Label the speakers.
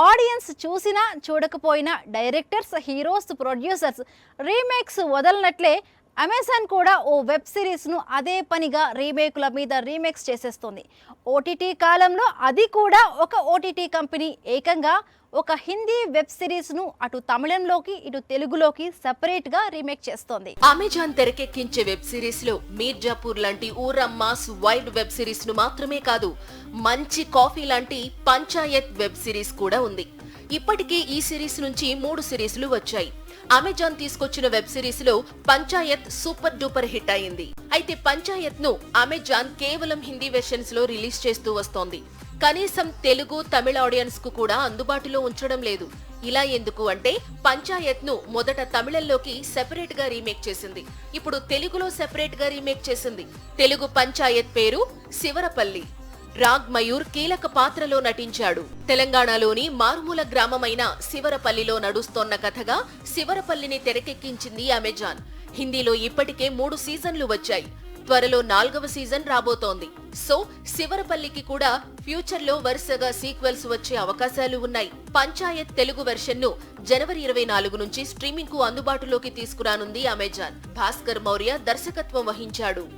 Speaker 1: Audience చూసినా చూడకపోయినా directors, heroes, producers remakes వదలనట్లే అమెజాన్ కూడా ఓ వెబ్ సిరీస్ను అదే పనిగా రీమేకుల మీద రీమేక్స్ చేసేస్తుంది. ఓటీటీ కాలంలో అది కూడా ఒక ఓటీటీ కంపెనీ ఏకంగా ఒక హిందీ వెబ్ సిరీస్ను అటు తమిళంలోకి ఇటు తెలుగులోకి సెపరేట్గా రీమేక్ చేస్తోంది.
Speaker 2: అమెజాన్ తెరకెక్కించే వెబ్ సిరీస్ లో మీర్జాపూర్ లాంటి ఊరమ్మాస్ వైల్డ్ వెబ్ సిరీస్ ను మాత్రమే కాదు, మంచి కాఫీ లాంటి పంచాయత్ వెబ్ సిరీస్ కూడా ఉంది. ఇప్పటికే ఈ సిరీస్ నుంచి 3 సిరీస్లు వచ్చాయి. అమెజాన్ తీసుకొచ్చిన వెబ్ సిరీస్ లో పంచాయత్ సూపర్ డూపర్ హిట్ అయింది. అయితే పంచాయత్ ను అమెజాన్ కేవలం హిందీ వెర్షన్స్ లో రిలీజ్ చేస్తూ వస్తోంది. కనీసం తెలుగు, తమిళ ఆడియన్స్ కు కూడా అందుబాటులో ఉంచడం లేదు. ఇలా ఎందుకు అంటే పంచాయత్ ను మొదట తమిళంలోకి సెపరేట్ గా రీమేక్ చేసింది. ఇప్పుడు తెలుగులో సెపరేట్ గా రీమేక్ చేసింది. తెలుగు పంచాయత్ పేరు శివరపల్లి. రాగ్ మయూర్ కీలక పాత్రలో నటించాడు. తెలంగాణలోని మారుమూల గ్రామమైన శివరపల్లిలో నడుస్తోన్న కథగా శివరపల్లిని తెరకెక్కించింది అమెజాన్. హిందీలో ఇప్పటికే 3 సీజన్లు వచ్చాయి. త్వరలో 4వ సీజన్ రాబోతోంది. సో శివరపల్లికి కూడా ఫ్యూచర్ లో వరుసగా సీక్వెల్స్ వచ్చే అవకాశాలు ఉన్నాయి. పంచాయత్ తెలుగు వెర్షన్ ను జనవరి 24 నుంచి స్ట్రీమింగ్ కు అందుబాటులోకి తీసుకురానుంది అమెజాన్. భాస్కర్ మౌర్య దర్శకత్వం వహించాడు.